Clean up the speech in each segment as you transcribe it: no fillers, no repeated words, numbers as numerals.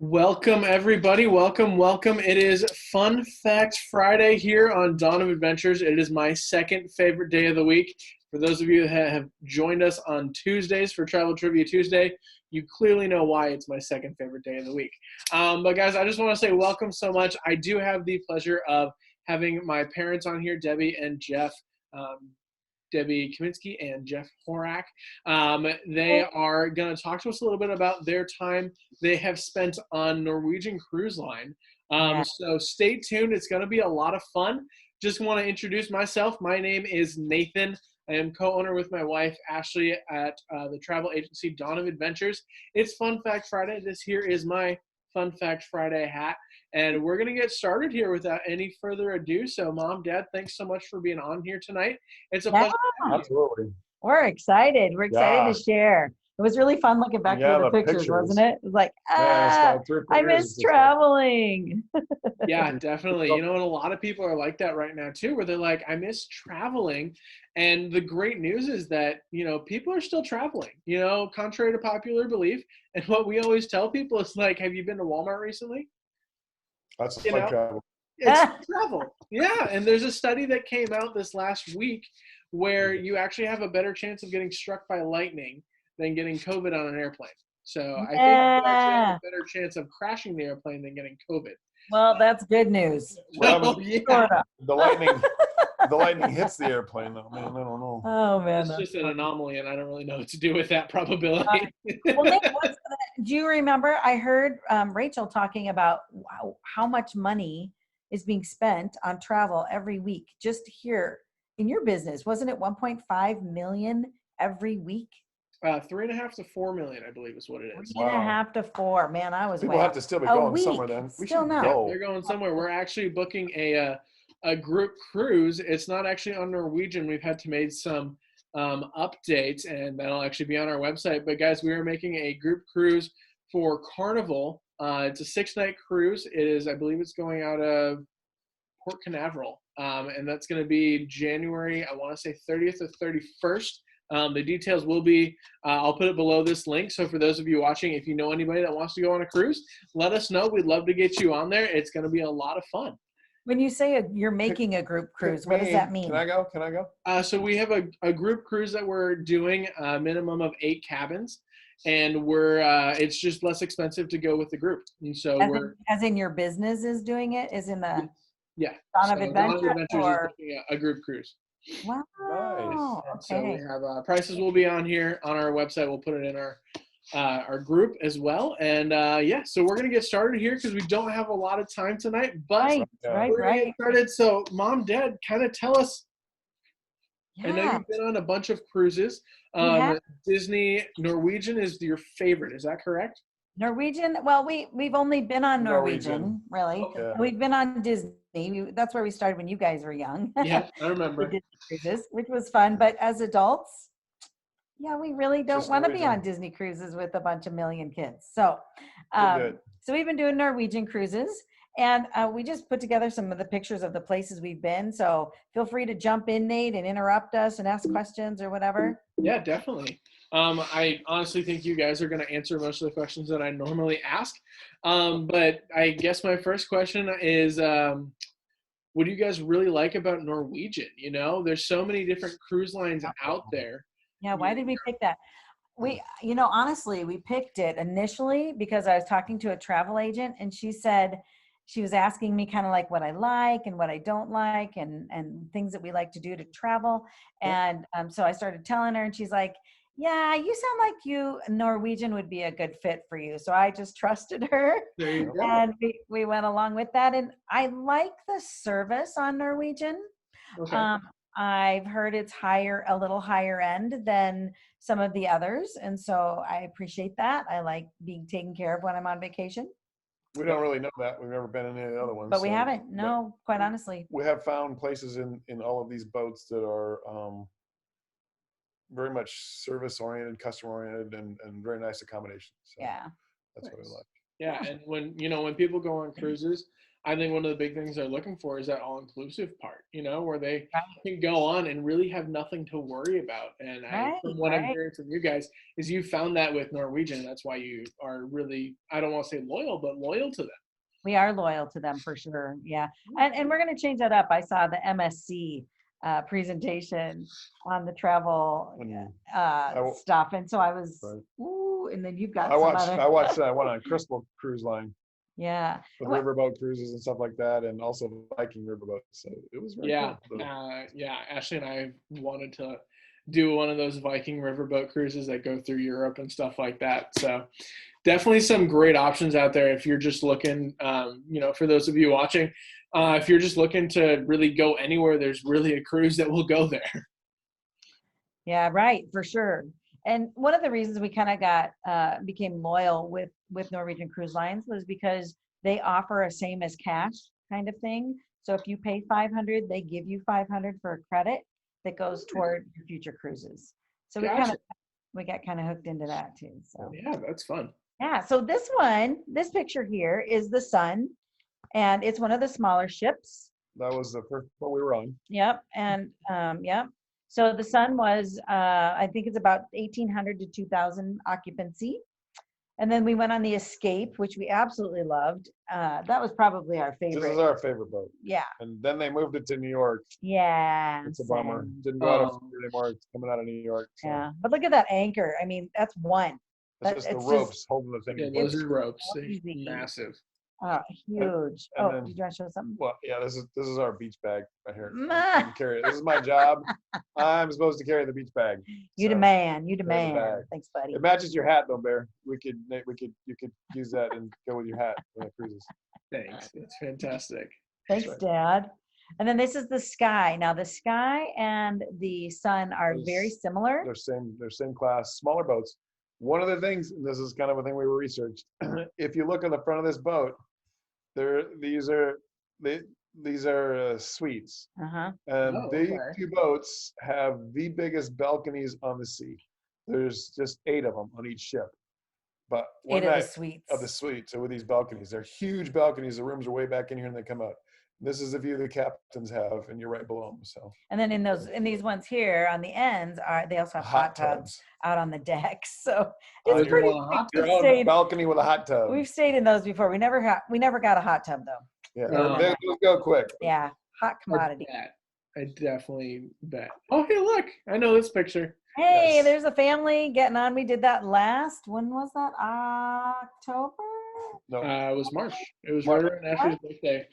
Welcome, everybody. Welcome. It is Fun Fact Friday here on Dawn of Adventures. It is my second favorite day of the week. For those of you that have joined us on Tuesdays for Travel Trivia Tuesday, you clearly know why it's my second favorite day of the week. But guys, I just want to say welcome so much. I do have the pleasure of having my parents on here, Debbie and Jeff. Debbie Kaminski and Jeff Horak. They are going to talk to us a little bit about their time they have spent on Norwegian Cruise Line. So stay tuned. It's going to be a lot of fun. Just want to introduce myself. My name is Nathan. I am co-owner with my wife, Ashley, at the travel agency Dawn of Adventures. It's Fun Fact Friday. This here is my Fun Fact Friday hat. And we're going to get started here without any further ado. So, Mom, Dad, thanks so much for being on here tonight. It's a pleasure. Absolutely. We're excited. We're excited to share. It was really fun looking back through the pictures, wasn't it? It was like, I miss traveling. Yeah, definitely. You know, and a lot of people are like that right now, too, where they're like, I miss traveling. And the great news is that, you know, people are still traveling, you know, contrary to popular belief. And what we always tell people is like, have you been to Walmart recently? That's like travel. It's travel. Yeah. And there's a study that came out this last week where you actually have a better chance of getting struck by lightning than getting COVID on an airplane. So I think you actually have a better chance of crashing the airplane than getting COVID. Well, that's good news. Well, yeah. The lightning hits the airplane, though. Man, I don't know. Oh, man. It's just an anomaly, and I don't really know what to do with that probability. Well, Nick, do you remember? I heard Rachel talking about how much money is being spent on travel every week just here in your business. Wasn't it 1.5 million every week? 3.5 to 4 million, I believe, is what it is. 3.5 to 4. Man, I was. People have to still be going somewhere. Then we should go. They're going somewhere. We're actually booking a group cruise. It's not actually on Norwegian. We've had to make some updates, and that'll actually be on our website. But guys, we are making a group cruise for Carnival. It's a 6-night cruise. It is, I believe, it's going out of Port Canaveral, and that's going to be January, I want to say 30th or 31st. The details will be, I'll put it below this link. So for those of you watching, if you know anybody that wants to go on a cruise, let us know. We'd love to get you on there. It's going to be a lot of fun. When you say you're making a group cruise, what does that mean? Can I go? So we have a group cruise that we're doing, a minimum of 8 cabins, and it's just less expensive to go with the group. And so as in your business is doing it, is in the Dawn of Adventures is doing a group cruise. Wow. Nice. So we have prices will be on here on our website. We'll put it in our group as well. And so we're gonna get started here because we don't have a lot of time tonight. But we're gonna get started. So Mom, Dad, kind of tell us. Yeah. I know you've been on a bunch of cruises. Disney Norwegian is your favorite. Is that correct? Norwegian. Well, we've only been on Norwegian. Really. Okay. We've been on Disney. That's where we started when you guys were young. Yeah, I remember. We did cruises, which was fun. But as adults, we really don't want to be on Disney cruises with a bunch of million kids. So, so we've been doing Norwegian cruises, and we just put together some of the pictures of the places we've been. So feel free to jump in, Nate, and interrupt us and ask questions or whatever. Yeah, definitely. I honestly think you guys are going to answer most of the questions that I normally ask. But I guess my first question is, what do you guys really like about Norwegian? You know, there's so many different cruise lines out there. Yeah, why did we pick that? Honestly, we picked it initially because I was talking to a travel agent, and she said, she was asking me kind of like what I like and what I don't like and things that we like to do to travel. And so I started telling her, and she's like, yeah, you sound like Norwegian would be a good fit for you. So I just trusted her. There you go. And we went along with that. And I like the service on Norwegian. Okay. I've heard it's a little higher end than some of the others. And so I appreciate that. I like being taken care of when I'm on vacation. We don't really know that. We've never been in any of the other ones. But we haven't. No, quite honestly. We have found places in all of these boats that are very much service-oriented, customer-oriented, and very nice accommodations. So that's what we like. Yeah, and when people go on cruises, I think one of the big things they're looking for is that all-inclusive part, where they Right. can go on and really have nothing to worry about. And from what I'm Right. hearing from you guys, is you found that with Norwegian. That's why you are really, I don't want to say loyal, but loyal to them. We are loyal to them for sure. Yeah. And we're going to change that up. I saw the MSC presentation on the travel stuff. And so I was, Right. ooh, and then you've got I some watched other. I watched that one on Crystal Cruise Line Yeah. with What- riverboat cruises and stuff like that, and also Viking riverboats. So it was very Yeah. cool. Yeah. Ashley and I wanted to do one of those Viking riverboat cruises that go through Europe and stuff like that. So definitely some great options out there if you're just looking, for those of you watching, if you're just looking to really go anywhere, there's really a cruise that will go there. Yeah, right, for sure. And one of the reasons we kind of became loyal with Norwegian Cruise Lines was because they offer a same as cash kind of thing. So if you pay 500, they give you 500 for a credit that goes toward your future cruises. So Gotcha. we got kind of hooked into that too. So Yeah, that's fun. yeah, so this picture here is the Sun, and it's one of the smaller ships. That was the first one we were on. Yep, and yep. So the Sun was, I think it's about 1,800 to 2,000 occupancy. And then we went on the Escape, which we absolutely loved. That was probably our favorite. This is our favorite boat. Yeah. And then they moved it to New York. Yeah. It's a bummer. same. Didn't go out of Florida anymore. It's coming out of New York. So. Yeah. But look at that anchor. I mean, that's one. It's just the ropes holding the thing. Yeah, together. those are ropes. They're crazy. massive. Huge. and then- did you want to show something? Well, yeah, this is our beach bag right here. Ma. I can carry it. This is my job. I'm supposed to carry the beach bag. You So, demand. You the demand. bag. Thanks, buddy. It matches your hat though, Bear. You could use that and go with your hat when it cruises. Thanks. It's fantastic. Thanks, right. Dad. And then this is the Sky. Now the Sky and the Sun are very similar. They're same class, smaller boats. One of the things, and this is kind of a thing we researched. If you look at the front of this boat, these are suites, Uh-huh. and Oh, these okay. two boats have the biggest balconies on the sea. There's just 8 of them on each ship. But one 8 of the night suites. of the suite, so with these balconies, they're huge balconies. The rooms are way back in here, and they come out. This is the view the captains have, and you're right below them. So And then in these ones here on the ends they also have hot tubs out on the decks. So Oh, it's you're pretty. on a hot You're We've on a stayed, balcony with a hot tub. we've stayed in those before. We never got a hot tub though. Yeah, Oh. those go quick. Yeah, hot commodity. I definitely bet. Oh, hey, look. I know this picture. Hey, Yes. there's a family getting on. We did that when was that? October? No, It was March. It was March. right around Ashley's birthday.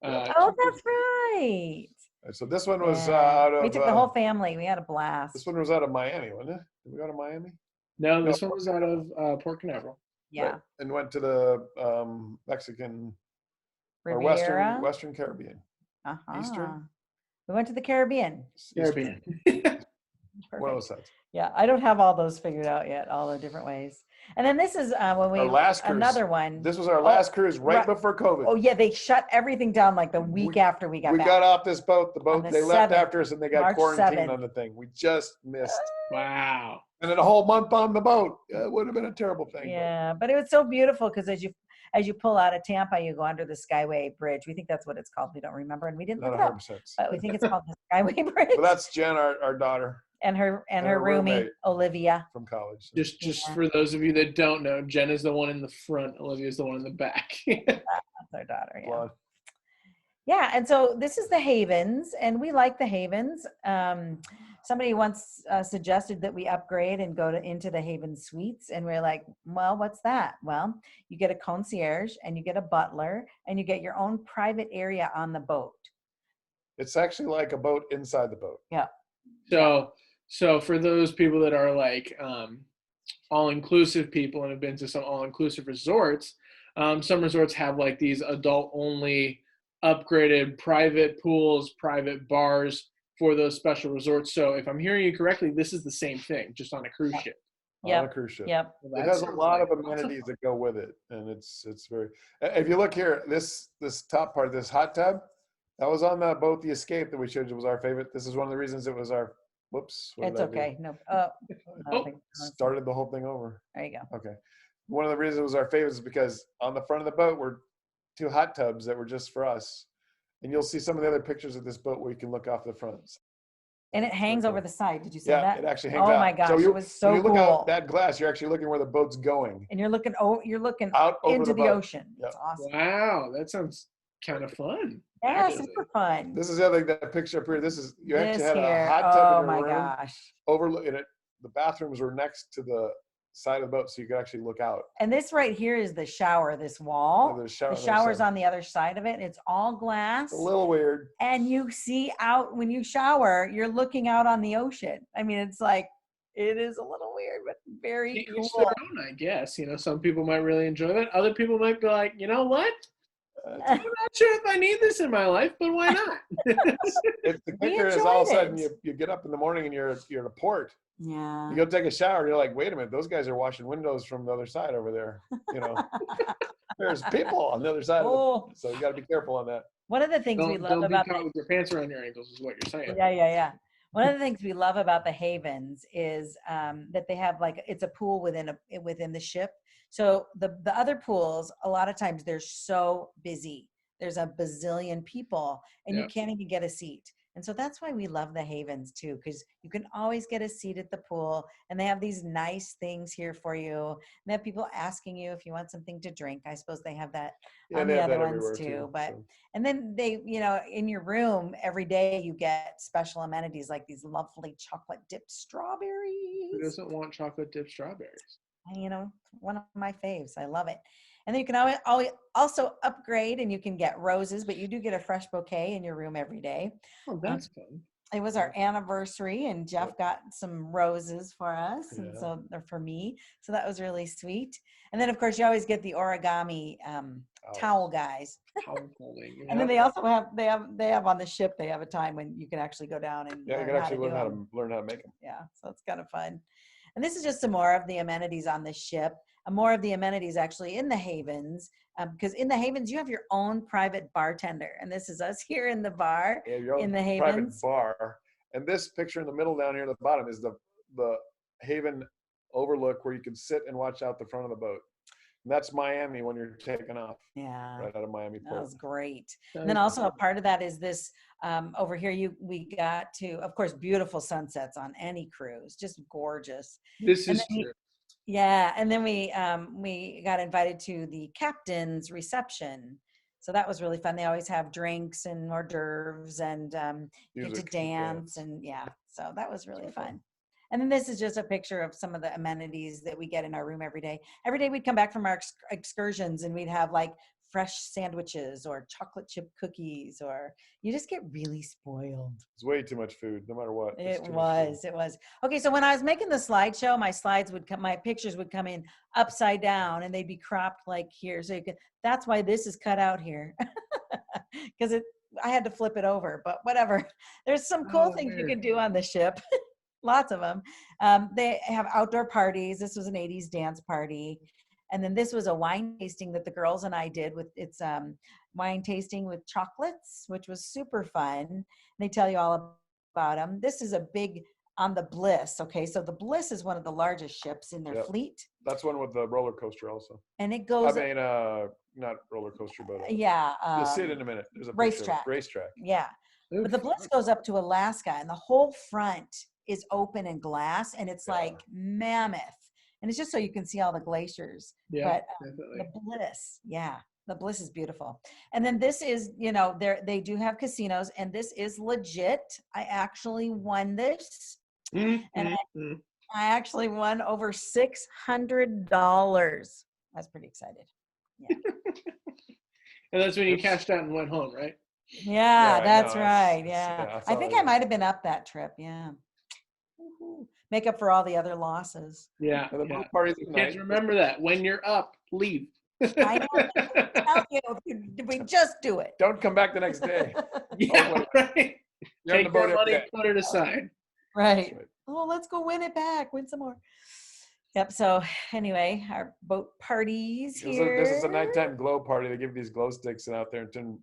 Oh, that's right. so this one was Yeah. out of. We took the whole family. We had a blast. This one was out of Miami, wasn't it? Did we go to Miami? No, this one was out of Port Canaveral. Yeah. Right. And went to the Mexican or Riviera. Western Caribbean. Uh-huh. Eastern? We went to the Caribbean. Caribbean. One of Perfect. those sides. Yeah, I don't have all those figured out yet, all the different ways. And then this is when we Our last cruise. another one. This was our last cruise right right. before COVID. Oh yeah, they shut everything down like the week after we got we back. got off this boat. The boat the they left 7th, after us, and they got March quarantined 7th. on the thing. We just missed. Wow. And then a whole month on the boat. It would have been a terrible thing. Yeah, but it was so beautiful because as you pull out of Tampa, you go under the Skyway Bridge. We think that's what it's called. We don't remember, and we didn't Not look it up, 100%. but we think it's called the Skyway Bridge. But that's Jen, our daughter and her her roomie roommate. Olivia. from college. Just Yeah. for those of you that don't know, Jen is the one in the front. Olivia's the one in the back. That's our daughter. Yeah. Blonde. Yeah, and so this is the Havens, and we like the Havens. Somebody once suggested that we upgrade and go into the Haven Suites, and we're like, well, what's that? Well, you get a concierge, and you get a butler, and you get your own private area on the boat. It's actually like a boat inside the boat. Yeah. So for those people that are like all-inclusive people and have been to some all-inclusive resorts, some resorts have like these adult-only upgraded private pools, private bars for those special resorts. So if I'm hearing you correctly, this is the same thing, just on a cruise ship. On Yep. a cruise ship. Yep. It has a lot of amenities that go with it, and it's very. If you look here, this top part, this hot tub, that was on the boat, the Escape that we showed you was our favorite. This is one of the reasons it was our. Whoops. what It's did I do? okay. No. Oh. Nothing. Started the whole thing over. There you go. Okay. One of the reasons it was our favorite is because on the front of the boat were 2 hot tubs that were just for us. And you'll see some of the other pictures of this boat where you can look off the front. And it hangs over the side. Did you see Yeah, that? it actually hangs Oh out. my gosh, So it was so when you look cool. out that glass, you're actually looking where the boat's going. And you're looking Out over into the boat. ocean. Yep. It's awesome. Wow, that sounds kind of fun. Yeah, actually. super fun. This is the other thing, that picture up here. This is, you actually This had a here. hot tub Oh in your my room. gosh. Overlooking it. The bathrooms were next to the side of the boat, so you could actually look out. And this right here is the shower, this wall. Yeah, there's a shower The on the other shower's side. on the other side of it. It's all glass. It's a little weird. And you see out when you shower, you're looking out on the ocean. I mean, it's like, it is a little weird, but very Each cool. their own, I guess. You know, some people might really enjoy that. Other people might be like, you know what? I'm not sure if I need this in my life, but why not? If the kicker is all of a sudden you get up in the morning and you're at a port. Yeah. You go take a shower, and you're like, wait a minute, those guys are washing windows from the other side over there. You know, there's people on the other side of it, so you got to be careful on that. One of the things we love about don't be caught with your pants around your ankles is what you're saying. Yeah. One of the things we love about the havens is that they have like, it's a pool within the ship. So the other pools, a lot of times they're so busy. There's a bazillion people and you can't even get a seat. And so that's why we love the havens too, because you can always get a seat at the pool and they have these nice things here for you. And they have people asking you if you want something to drink. I suppose they have that on the other ones too. And then they, you know, in your room every day you get special amenities like these lovely chocolate dipped strawberries. Who doesn't want chocolate dipped strawberries? You know, one of my faves. I love it. And then you can always also upgrade and you can get roses, but you do get a fresh bouquet in your room every day. Oh, that's fun. It was our anniversary and Jeff got some roses for us. And so they're for me. So that was really sweet. And then of course you always get the origami towel guys. Towel folding. And then they also have on the ship, they have a time when you can actually go down and you can actually learn how to make them. Yeah. So it's kind of fun. And this is just some more of the amenities on the ship. More of the amenities actually in the havens, because in the havens you have your own private bartender, and this is us here in the bar in the havens. Private bar. And this picture in the middle down here at the bottom is the haven overlook where you can sit and watch out the front of the boat. And that's Miami when you're taking off. Yeah, right out of Miami Port. That was great. And then also a part of that is this over here. We got to, of course, beautiful sunsets on any cruise, just gorgeous. This is true. Yeah, and then we got invited to the captain's reception, so that was really fun. They always have drinks and hors d'oeuvres and you get to dance and so that was really fun. And then this is just a picture of some of the amenities that we get in our room every day. Every day we'd come back from our excursions and we'd have like fresh sandwiches or chocolate chip cookies, or you just get really spoiled. It's way too much food, no matter what. It was. Okay, so when I was making the slideshow, my pictures would come in upside down and they'd be cropped like here. So that's why this is cut out here. Because I had to flip it over, but whatever. There's some cool things you can do on the ship. Lots of them. They have outdoor parties. This was an 80s dance party. And then this was a wine tasting that the girls and I did with wine tasting with chocolates, which was super fun. And they tell you all about them. This is a big on the Bliss. Okay. So the Bliss is one of the largest ships in their fleet. That's one with the roller coaster also. And it goes. I mean, not roller coaster, but you'll see it in a minute. There's a racetrack. Yeah. Oof. But the Bliss goes up to Alaska and the whole front is open and glass and it's like mammoth. And it's just so you can see all the glaciers. Yeah, but the Bliss is beautiful. And then this is, they do have casinos and this is legit. I actually won this. And I actually won over $600. I was pretty excited. Yeah. And that's when you cashed out and went home, right? Yeah, that's right. Yeah. I think I might have been up that trip. Yeah. Make up for all the other losses. Yeah. Kids, remember that. When you're up, leave. I know. We just do it. Don't come back the next day. Right. Take your money, put it aside. Right. Oh, let's go win it back. Win some more. Yep. So anyway, our boat parties here. This is a nighttime glow party. They give these glow sticks and out there and turn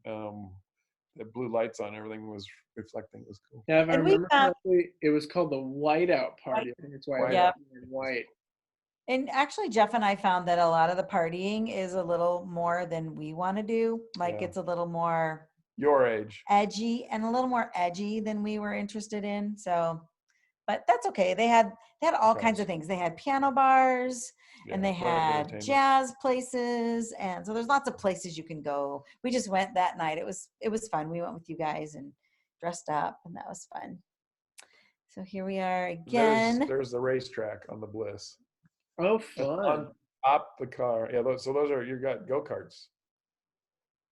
the blue lights on. Everything was reflecting. It was cool. Yeah, if I remember correctly, it was called the Whiteout Party. I think it's why I was wearing white. And actually, Jeff and I found that a lot of the partying is a little more than we want to do. Like Yeah. it's a little more Your age. edgy and a little more edgy than we were interested in. So, but that's okay. They had all kinds of things. They had piano bars and they Plenty of had entertainment. jazz places, and so there's lots of places you can go. We just went that night. It was fun. We went with you guys and dressed up, and that was fun. So here we are again. There's the racetrack on the Bliss. Oh, And fun. on top the car. Yeah, so those are, you got go-karts.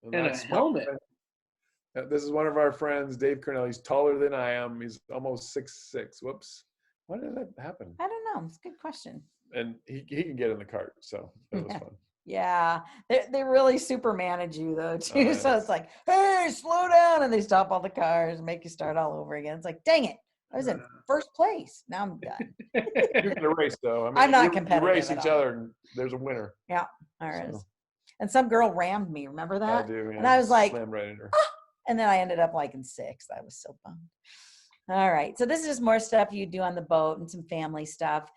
And a that's helmet. This is one of our friends, Dave Cornell. He's taller than I am. He's almost 6'6". Whoops. Why did that happen? I don't know. It's a good question. And he can get in the cart, so that was fun. Yeah, they really super manage you though too. Oh, yeah. So it's like, hey, slow down, and they stop all the cars and make you start all over again. It's like, dang it, I was in first place. Now I'm done. You're gonna race though. I mean, I'm not you competitive race at each all. other, and there's a winner. Yeah, there So. is. And some girl rammed me. Remember that? I do. Yeah. And I was like, slammed right into her. and then I ended up like in sixth. I was so bummed. All right. So this is just more stuff you do on the boat and some family stuff.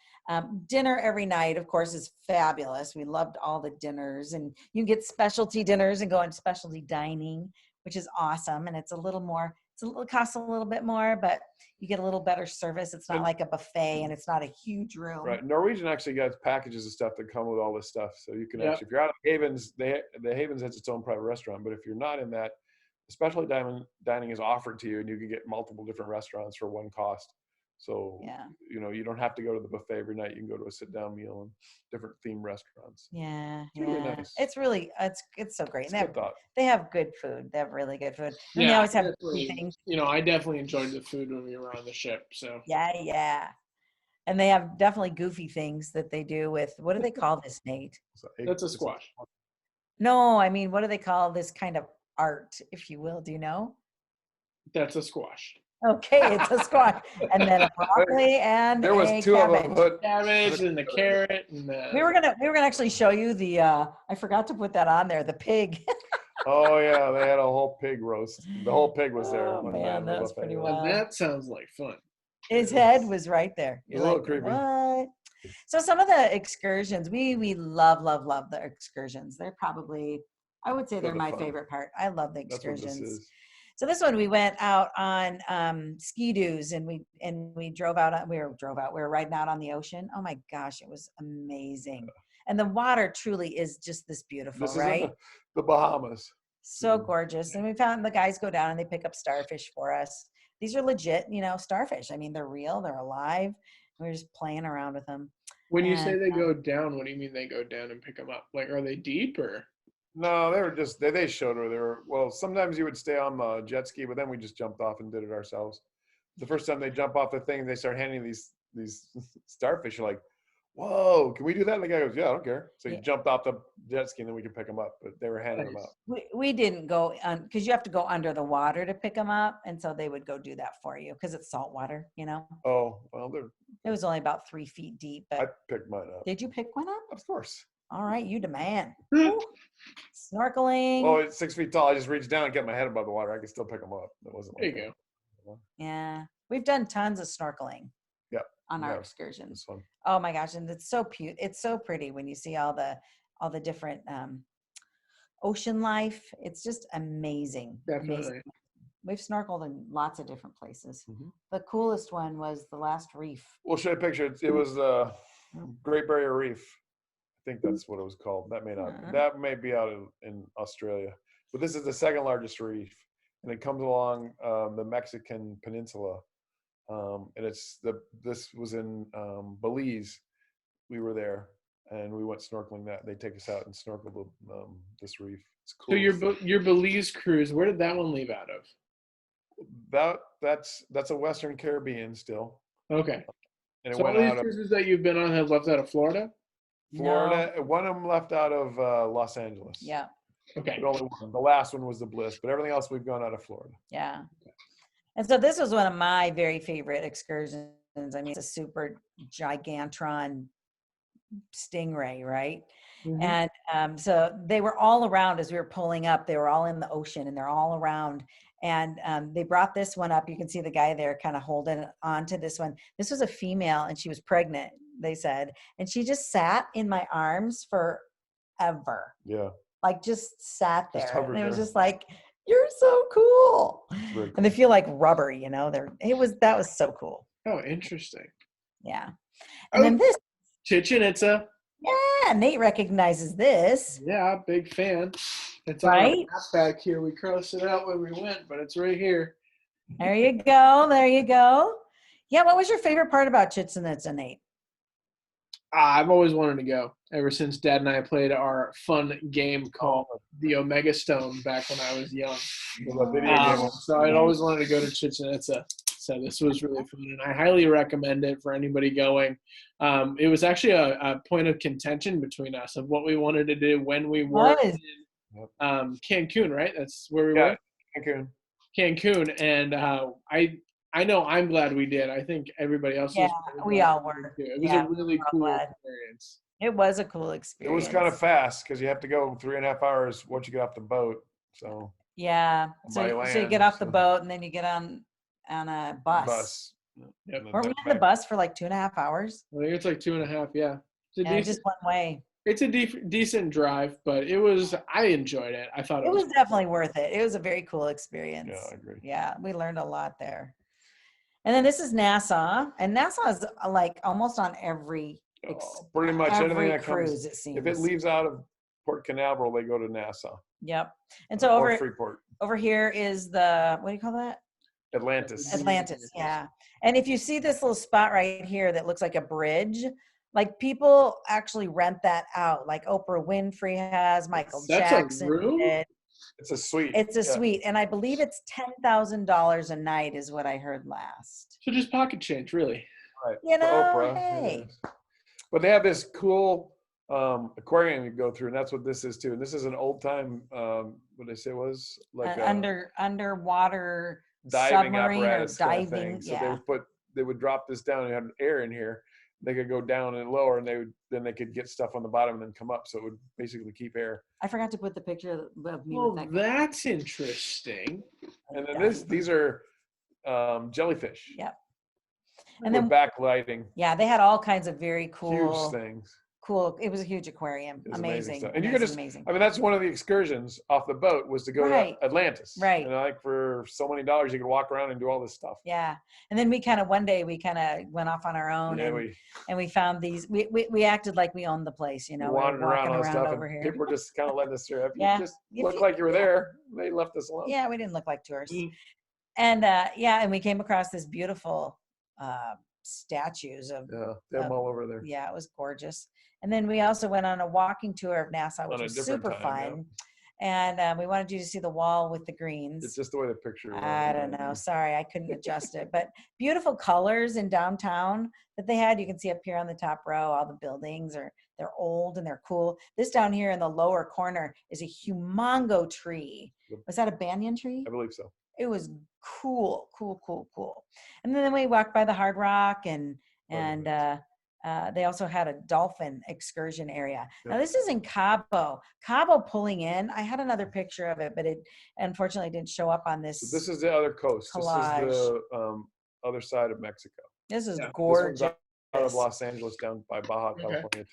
Dinner every night, of course, is fabulous. We loved all the dinners, and you can get specialty dinners and go on specialty dining, which is awesome. And it's a little more, it costs a little bit more, but you get a little better service. It's not like a buffet, and it's not a huge room. Right. Norwegian actually got packages of stuff that come with all this stuff. So you can actually, if you're out of Havens, the Havens has its own private restaurant. But if you're not in that, specialty dining is offered to you, and you can get multiple different restaurants for one cost. So, you don't have to go to the buffet every night. You can go to a sit-down meal and different themed restaurants. Yeah, it's really nice. It's really, it's so great. It's They have good food. They have really good food. And yeah, they always have things. I definitely enjoyed the food when we were on the ship. So Yeah. And they have definitely goofy things that they do with, what do they call this, Nate? That's a squash. No, I mean, what do they call this kind of art, if you will? Do you know? That's a squash. Okay, it's a squash. And then a broccoli and there was a two cabbage. of them. Cabbage and the carrot and we were gonna actually show you the I forgot to put that on there, the pig. Oh yeah, they had a whole pig roast. The whole pig was there. Oh man, that was pretty wild. That sounds like fun. His head was right there. You're a little creepy. What? So some of the excursions, we love the excursions. They're probably, I would say they're my favorite part. I love the excursions. So this one we went out on ski-doos, and we drove out. We were riding out on the ocean. Oh my gosh, it was amazing. And the water truly is just this beautiful, right? Is the Bahamas. So gorgeous. And we found the guys go down and they pick up starfish for us. These are legit, starfish. I mean, they're real, they're alive. We're just playing around with them. When you say they go down, what do you mean they go down and pick them up? Like, are they deep or? No, they were just, they showed where they were. Well, sometimes you would stay on the jet ski, but then we just jumped off and did it ourselves. The first time they jump off the thing, they start handing these starfish. You're like, whoa, can we do that? And the guy goes, yeah, I don't care. So he jumped off the jet ski and then we could pick them up, but they were handing them out. We didn't go on, because you have to go under the water to pick them up. And so they would go do that for you because it's salt water, Oh, well, it was only about 3 feet deep. But I picked mine up. Did you pick one up? Of course. All right, you demand. Snorkeling. Oh, it's 6 feet tall. I just reached down and get my head above the water. I could still pick them up. It wasn't there like you go. Yeah, we've done tons of snorkeling. Yeah. On our excursions. Fun. Oh my gosh, and it's so it's so pretty when you see all the different ocean life. It's just amazing. Definitely. Amazing. We've snorkeled in lots of different places. Mm-hmm. The coolest one was the last reef. We'll show you a picture. It was the Great Barrier Reef. I think that's what it was called. That may not. That may be out in Australia. But this is the second largest reef, and it comes along the Mexican peninsula. And this was in Belize. We were there, and we went snorkeling. They take us out and snorkel this reef. It's cool. So your Belize cruise, where did that one leave out of? That's a Western Caribbean still. Okay. And it so went all these out cruises that you've been on have left out of Florida? Florida. No. One of them left out of Los Angeles. Yeah. Okay. But only one. The last one was the Bliss, but everything else we've gone out of Florida. Yeah. And so this was one of my very favorite excursions. I mean, it's a super gigantron stingray, right? Mm-hmm. And so they were all around as we were pulling up. They were all in the ocean, and they're all around. And they brought this one up. You can see the guy there kind of holding on to this one. This was a female, and she was pregnant. they said. And she just sat in my arms forever. Yeah. Like just sat Just there. And it was hovered just like, you're so cool. Very And they cool. feel like rubber, you know, that was so cool. Oh, interesting. Yeah. And then Oh, this, Chichen Itza. yeah, Nate recognizes this, Yeah, big fan. It's on our right? map back here. We crossed it out when we went, but it's right here. There you go. There you go. Yeah. What was your favorite part about Chichen Itza, Nate? I've always wanted to go ever since Dad and I played our fun game called the Omega Stone back when I was young. The video game. So I'd always wanted to go to Chichen Itza. So this was really fun, and I highly recommend it for anybody going. It was actually a point of contention between us of what we wanted to do when we were in Cancun, right? That's where we were. Cancun, and I know I'm glad we did. I think everybody else was. We all were. It was a really cool experience. It was a cool experience. It was kind of fast because you have to go 3.5 hours once you get off the boat. So yeah, so you get off the boat and then you get on a bus. Yep. Weren't we on the bus for like 2.5 hours? I think it's like 2.5. Yeah, it's just one way. It's a decent drive, but I enjoyed it. I thought it was definitely worth it. It was a very cool experience. Yeah, I agree. Yeah, we learned a lot there. And then this is Nassau, and Nassau is like almost on every pretty much anything that cruise, comes. it seems. If it leaves out of Port Canaveral, they go to Nassau. Yep. And so or Freeport. Over here is the, what do you call that? Atlantis, yeah. And if you see this little spot right here that looks like a bridge, like people actually rent that out. Like Oprah Winfrey has, Michael Jackson did. It's a suite. It's a suite, and I believe it's $10,000 a night is what I heard last. So just pocket change, really. Right. You know, Oprah, hey. But they have this cool aquarium you go through, and that's what this is too. And this is an old time, what they say was like underwater diving submarine apparatus or diving. Kind of thing. Yeah. So they would drop this down and have air in here. They could go down and lower, and they could get stuff on the bottom and then come up. So it would basically keep air. I forgot to put the picture of me. Well, with that that's interesting. And then these are jellyfish. Yep. And then backlighting. Yeah, they had all kinds of very cool huge things. Cool. It was a huge aquarium. Amazing. And you could just, amazing. I mean, that's one of the excursions off the boat was to go to Atlantis. Right. And like for so many dollars, you could walk around and do all this stuff. Yeah. And then one day we kind of went off on our own and we found these, we acted like we owned the place, you know, we wandered around all stuff over here. People were just kind of letting us through. Yeah. You just looked like you were there. They left us alone. Yeah. We didn't look like tourists. And and we came across this beautiful, statues of they have them all over there. Yeah, it was gorgeous. And then we also went on a walking tour of Nassau, which was super fun. Yeah. And we wanted you to see the wall with the greens. It's just the way the picture was. I don't know. Sorry, I couldn't adjust it. But beautiful colors in downtown that they had. You can see up here on the top row, all the buildings they're old and they're cool. This down here in the lower corner is a humongo tree. Was that a banyan tree? I believe so. It was cool. And then we walked by the Hard Rock and they also had a dolphin excursion area. Yep. Now this is in Cabo. Cabo pulling in. I had another picture of it, but it unfortunately didn't show up on this. So this is the other coast. Collage. This is the other side of Mexico. This is gorgeous. This one's out of Los Angeles down by Baja, California.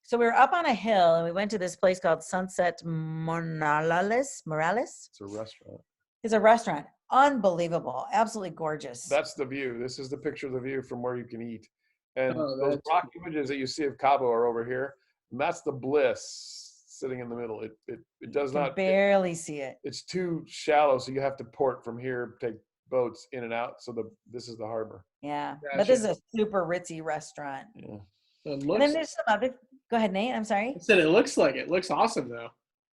So we were up on a hill and we went to this place called Sunset Morales. It's a restaurant. It's a restaurant. Unbelievable. Absolutely gorgeous. That's the view. This is the picture of the view from where you can eat. And those rock images that you see of Cabo are over here. And that's the Bliss sitting in the middle. It does not barely see it. It's too shallow, so you have to port from here, take boats in and out. So this is the harbor. Yeah. Gotcha. But this is a super ritzy restaurant. Yeah. And then there's some other, go ahead, Nate. I'm sorry. I said it looks awesome though.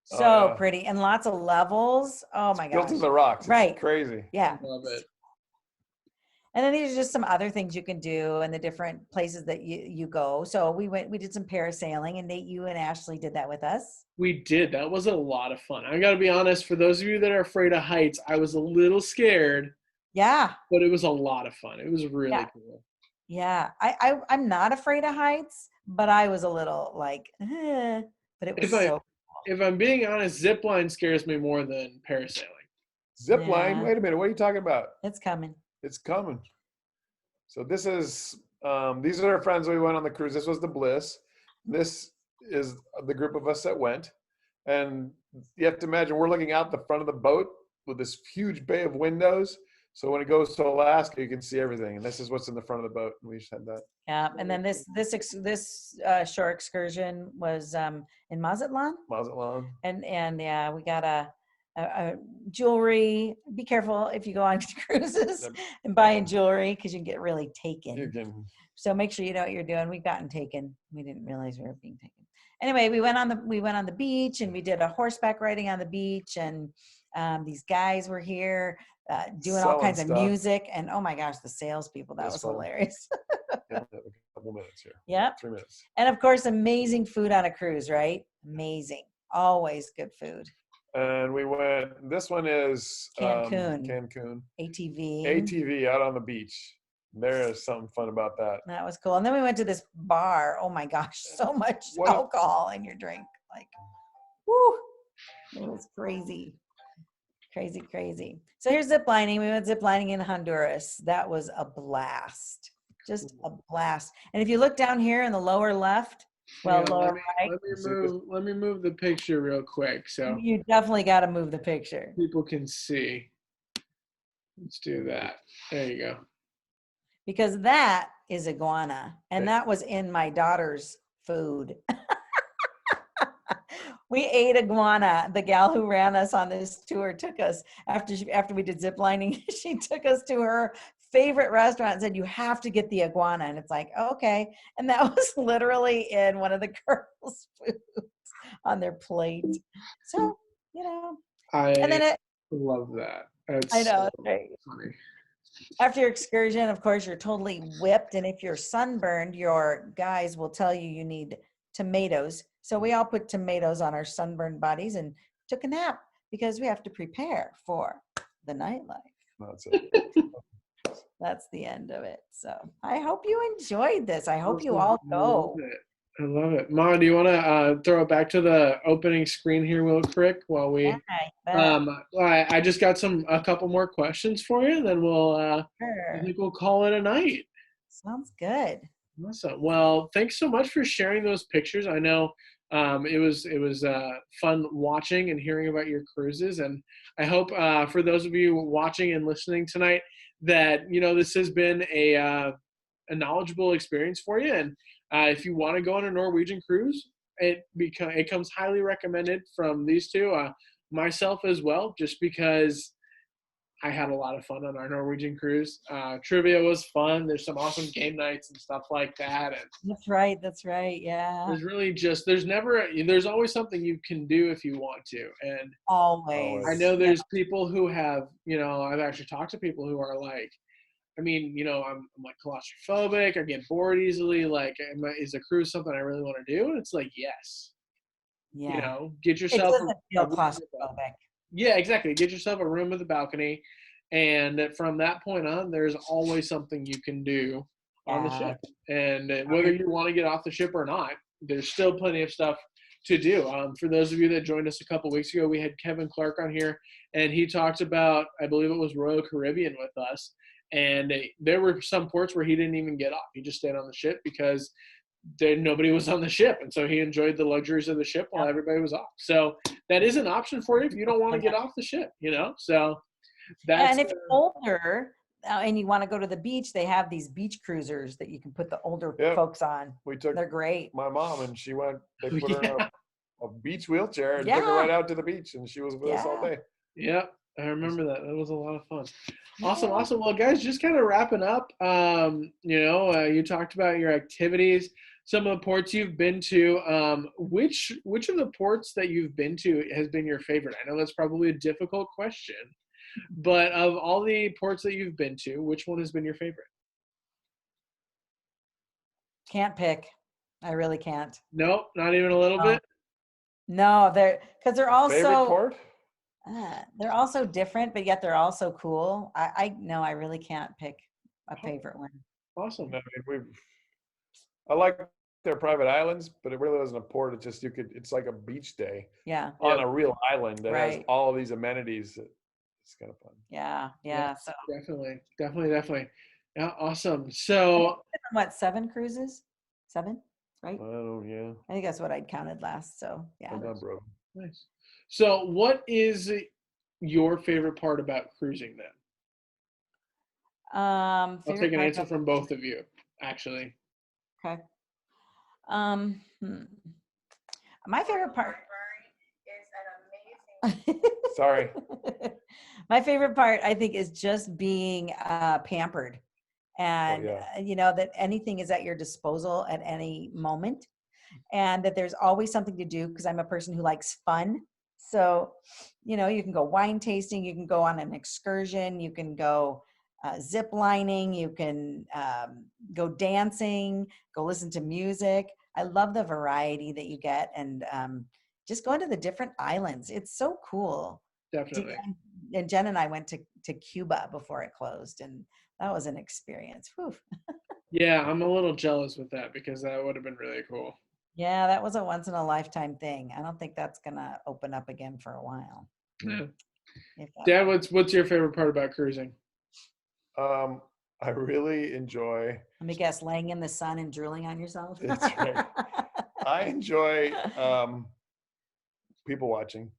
So pretty and lots of levels. Oh my gosh. Built in the rocks. It's crazy. Yeah. Love it. And then these are just some other things you can do and the different places that you go. So we did some parasailing, and Nate, you and Ashley did that with us. We did. That was a lot of fun. I got to be honest, for those of you that are afraid of heights, I was a little scared. Yeah. But it was a lot of fun. It was really cool. Yeah. I'm not afraid of heights, but I was a little like, but it was so cool. If I'm being honest, zip line scares me more than parasailing. Zip line? Wait a minute. What are you talking about? It's coming. It's coming. So this is These are our friends we went on the cruise. This was the Bliss. This is the group of us that went. And you have to imagine we're looking out the front of the boat with this huge bay of windows. So when it goes to Alaska, you can see everything. And this is what's in the front of the boat. And we just had that. Yeah, and then this shore excursion was in Mazatlan. Mazatlan. And yeah, we got a jewelry. Be careful if you go on cruises and buying jewelry because you can get really taken. You can. So make sure you know what you're doing. We've gotten taken. We didn't realize we were being taken. Anyway, we went on the beach and we did a horseback riding on the beach, and these guys were here doing all kinds of music. And oh my gosh, the salespeople, that was hilarious. Yeah, a couple minutes here. Yep. 3 minutes. And of course, amazing food on a cruise, right? Amazing. Always good food. And we went, this one is Cancun. Cancun. ATV. ATV out on the beach. There is something fun about that. That was cool. And then we went to this bar. Oh my gosh, so much alcohol in your drink. Like, whoo, it was crazy. Crazy, crazy. So here's zip lining. We went zip lining in Honduras. That was a blast. Just a blast. And if you look down here in the lower left, lower right. Let me move the picture real quick. So you definitely got to move the picture. People can see. Let's do that. There you go. Because that is iguana. And that was in my daughter's food. We ate iguana. The gal who ran us on this tour took us after we did zip lining. She took us to her favorite restaurant and said, "You have to get the iguana." And it's like, okay. And that was literally in one of the girls' foods on their plate. So, I love that. I know. So right. funny. After your excursion, of course, you're totally whipped. And if you're sunburned, your guys will tell you need tomatoes. So we all put tomatoes on our sunburned bodies and took a nap because we have to prepare for the nightlife. That's it. That's the end of it. So I hope you enjoyed this. I hope you all go. I love it. Ma, do you want to throw it back to the opening screen here real quick while we I just got a couple more questions for you, and then I think we'll call it a night. Sounds good. Awesome. Well, thanks so much for sharing those pictures. I know it was fun watching and hearing about your cruises, and I hope for those of you watching and listening tonight that this has been a knowledgeable experience for you. And if you want to go on a Norwegian cruise, it comes highly recommended from these two, myself as well, just because I had a lot of fun on our Norwegian cruise. Trivia was fun. There's some awesome game nights and stuff like that. And That's right. Yeah. There's always something you can do if you want to. And always. I know there's people who have, I've actually talked to people who are like, I'm like claustrophobic. I get bored easily. Like, is a cruise something I really want to do? And it's like, yes. Yeah. Get yourself. It doesn't feel claustrophobic. Yeah, exactly. Get yourself a room with a balcony, and from that point on, there's always something you can do on the ship. And whether you want to get off the ship or not, there's still plenty of stuff to do. For those of you that joined us a couple weeks ago, we had Kevin Clark on here, and he talked about, I believe it was Royal Caribbean with us, and there were some ports where he didn't even get off. He just stayed on the ship because nobody was on the ship, and so he enjoyed the luxuries of the ship while everybody was off. So that is an option for you if you don't want to get off the ship, so that's and if you're older and you want to go to the beach, they have these beach cruisers that you can put the older folks on. They're great. My mom, and she went, they put her in a beach wheelchair and took her right out to the beach, and she was with us all day. Yeah, I remember that. That was a lot of fun. Awesome. Well, guys, just kind of wrapping up, you talked about your activities, some of the ports you've been to. Which of the ports that you've been to has been your favorite? I know that's probably a difficult question, but of all the ports that you've been to, which one has been your favorite? Can't pick. I really can't. Nope, not even a little bit? No, they're all favorite port? They're all so different, but yet they're all so cool. I really can't pick a favorite one. Awesome. I like their private islands, but it really wasn't a port. It's just it's like a beach day. Yeah. On a real island that has all these amenities. It's kind of fun. Yeah. So definitely. Yeah, awesome. So What, 7 cruises? 7, right? Yeah, I think that's what I'd counted last. So yeah. I'm not broke. nice. So what is your favorite part about cruising then? I'll take Favorite an part answer about from both of you, actually. okay. Hmm. My favorite part is an amazing. Sorry. My favorite part, I think, is just being pampered, Oh and yeah. that anything is at your disposal at any moment, and that there's always something to do because I'm a person who likes fun. So, you can go wine tasting, you can go on an excursion, you can go zip lining, you can go dancing, go listen to music. I love the variety that you get, and just going to the different islands. It's so cool. Definitely. And Jen and I went to Cuba before it closed, and that was an experience. Whew. Yeah, I'm a little jealous with that because that would have been really cool. Yeah, that was a once in a lifetime thing. I don't think that's gonna open up again for a while. Yeah. If that Dad, what's your favorite part about cruising? I really enjoy. Let me guess, laying in the sun and drooling on yourself. That's right. I enjoy people watching.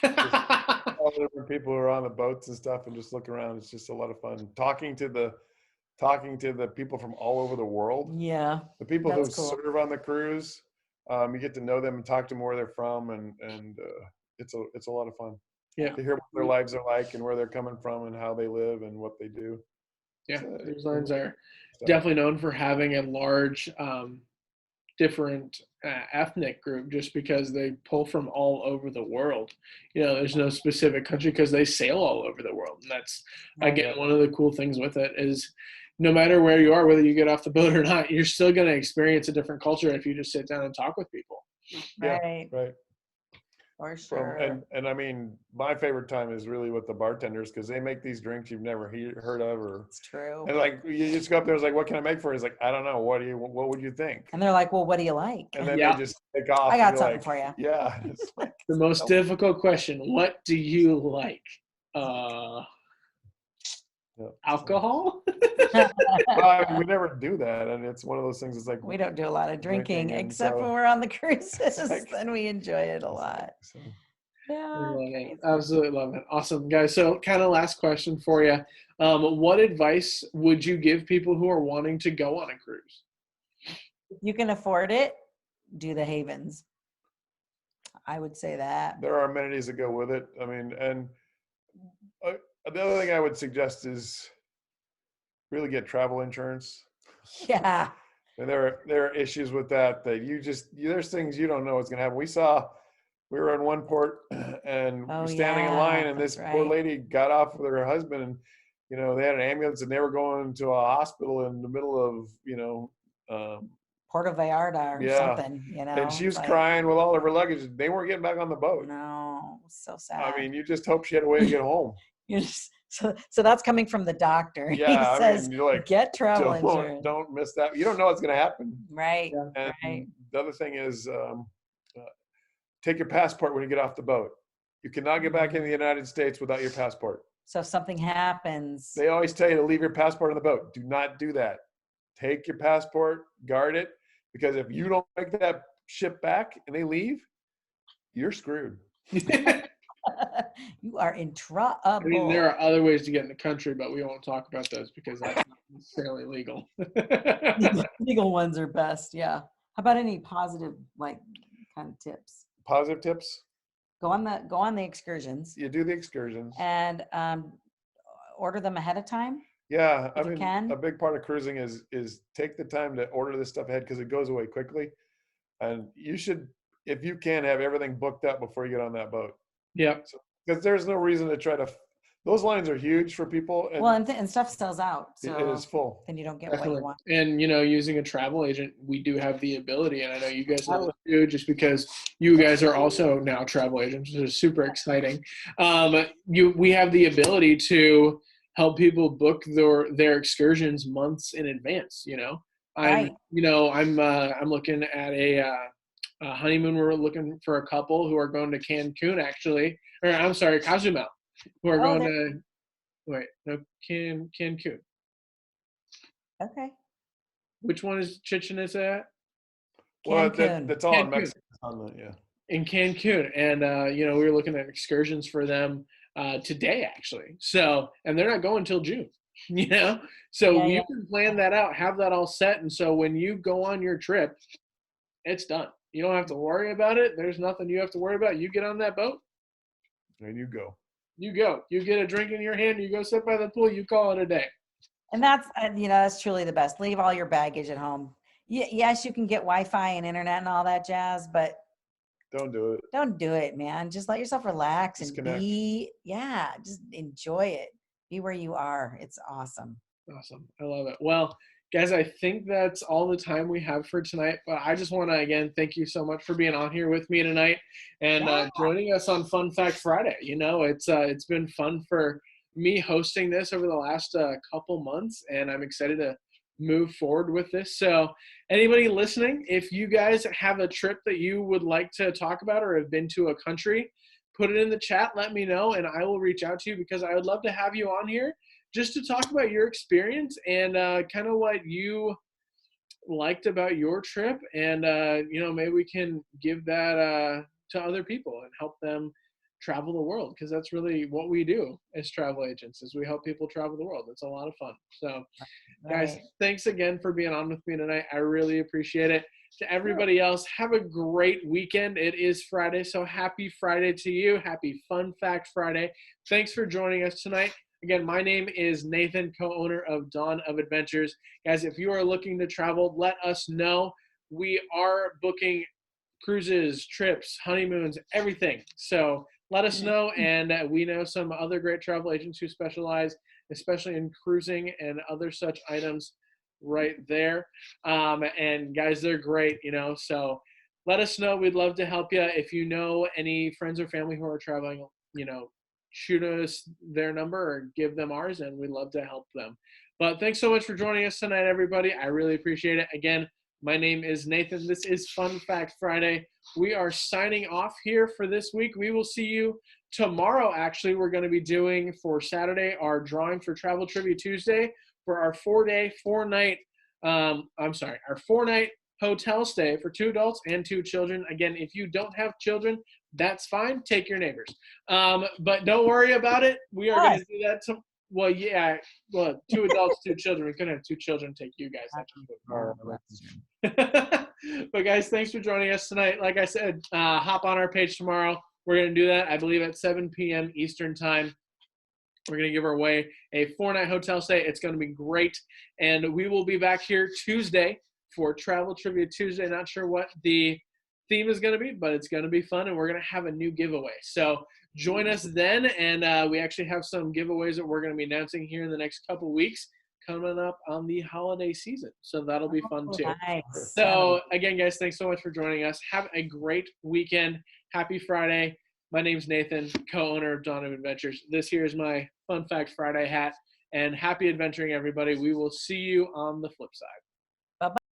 All the different people who are on the boats and stuff, and just look around. It's just a lot of fun talking to the people from all over the world. Yeah, The people who that's cool. serve on the cruise, you get to know them and talk to them where they're from, and it's a lot of fun Yeah. to hear what their lives are like and where they're coming from and how they live and what they do. Yeah, So, cruise lines are stuff. definitely known for having a large, different ethnic group just because they pull from all over the world. There's no specific country because they sail all over the world. And that's, again, Right. one of the cool things with it is no matter where you are, whether you get off the boat or not, you're still going to experience a different culture if you just sit down and talk with people. Yeah, Right, right. for sure. And I mean, my favorite time is really with the bartenders because they make these drinks you've never heard of, or It's true. and like you just go up there, it's like, what can I make for you? It's like, I don't know. What would you think? And they're like, "Well, what do you like?" And then Yeah. they just take off. I got and you're something like, for you. Yeah, it's like, The most difficult question, what do you like? yeah. Alcohol? Well, I mean, we never do that, and it's one of those things. It's like We don't do a lot of drinking, and except so when we're on the cruises, like- then we enjoy it a lot. So, Yeah, Love it. crazy. Absolutely love it. Awesome, guys. So, kind of last question for you. What advice would you give people who are wanting to go on a cruise? If you can afford it, do the havens. I would say that. there are amenities that go with it. I mean, and the other thing I would suggest is really get travel insurance. Yeah. And there are issues with that there's things you don't know what's going to happen. We were in one port and Oh, we're standing in yeah, line, and that's this poor right. lady got off with her husband, and they had an ambulance and they were going to a hospital in the middle of Puerto Vallarta or yeah, something, and she it's was like, crying with all of her luggage. They weren't getting back on the boat. no, so I sad. mean, you just hope she had a way to get home. So that's coming from the doctor. He Yeah, I says, mean, you're like, get travel insurance. don't miss that. You don't know what's going to happen. Right, And right. the other thing is, take your passport when you get off the boat. You cannot get back in the United States without your passport. So if something happens, They always tell you to leave your passport on the boat. Do not do that. Take your passport, guard it, because if you don't make that ship back and they leave, you're screwed. you are in trouble. I mean, there are other ways to get in the country, but we won't talk about those because that's not necessarily legal. Legal ones are best. Yeah. How about any positive, like, kind of tips? Positive tips. Go on the excursions You do the excursions. and order them ahead of time. Yeah, I If you mean, can. a big part of cruising is take the time to order this stuff ahead because it goes away quickly. And you should, if you can, have everything booked up before you get on that boat. Yeah. Because there's no reason to try to. Those lines are huge for people, and Well, and stuff sells out, it so is full. then you don't get Definitely. what you want. And, using a travel agent, we do have the ability, and I know you guys love it too, just because you guys are also now travel agents, which is super exciting. We have the ability to help people book their excursions months in advance. Right. I'm looking at a honeymoon. We're looking for a couple who are going to Cancun, actually, or I'm sorry, Cozumel, who are going to. Wait, no, Cancun. Okay. Which one is Chichen Itza at? Well, Cancun. that's all in Cancun. Mexico. Yeah. In Cancun, and we were looking at excursions for them today actually. So, and they're not going till June, So Yeah, you yeah. can plan that out, have that all set, and so when you go on your trip, it's done. You don't have to worry about it. There's nothing you have to worry about. You get on that boat, And you go. you go. You get a drink in your hand, you go sit by the pool, you call it a day. And that's, that's truly the best. Leave all your baggage at home. Yes, you can get Wi-Fi and internet and all that jazz, but Don't do it. don't do it, man. Just let yourself relax and Disconnect. just enjoy it. Be where you are. It's awesome. Awesome. I love it. Well, guys, I think that's all the time we have for tonight. But I just want to, again, thank you so much for being on here with me tonight and Yeah. joining us on Fun Fact Friday. It's been fun for me hosting this over the last couple months, and I'm excited to move forward with this. So anybody listening, if you guys have a trip that you would like to talk about or have been to a country, put it in the chat, let me know, and I will reach out to you because I would love to have you on here just to talk about your experience and kind of what you liked about your trip. And, maybe we can give that to other people and help them travel the world, because that's really what we do as travel agents is we help people travel the world. It's a lot of fun. So guys, Right. thanks again for being on with me tonight. I really appreciate it. To everybody else, have a great weekend. It is Friday, so happy Friday to you. Happy Fun Fact Friday. Thanks for joining us tonight. Again, my name is Nathan, co-owner of Dawn of Adventures. Guys, if you are looking to travel, let us know. We are booking cruises, trips, honeymoons, everything. So let us know, and we know some other great travel agents who specialize, especially in cruising and other such items right there. And guys, they're great, so let us know. We'd love to help you. If you know any friends or family who are traveling, shoot us their number or give them ours, and we'd love to help them. But thanks so much for joining us tonight, everybody. I really appreciate it. Again, my name is Nathan. This is Fun Fact Friday. We are signing off here for this week. We will see you tomorrow. Actually, we're going to be doing for Saturday our drawing for Travel Trivia Tuesday for our 4-night hotel stay for 2 adults and 2 children. Again, if you don't have children, that's fine. Take your neighbors. But don't worry about it. We are going to do that. 2 adults, 2 children. We couldn't have 2 children take you guys. But guys, thanks for joining us tonight. Like I said, hop on our page tomorrow. We're going to do that, I believe, at 7 p.m. Eastern time. We're going to give away a 4-night hotel stay. It's going to be great. And we will be back here Tuesday for Travel Trivia Tuesday. Not sure what the theme is going to be, but it's going to be fun, and we're going to have a new giveaway. So join us then, and we actually have some giveaways that we're going to be announcing here in the next couple weeks coming up on the holiday season. So that'll be fun too. Nice. So again, guys, thanks so much for joining us. Have a great weekend. Happy Friday. My name's Nathan, co-owner of Dawn of Adventures. This here is my Fun Fact Friday hat, and happy adventuring, everybody. We will see you on the flip side. Bye-bye.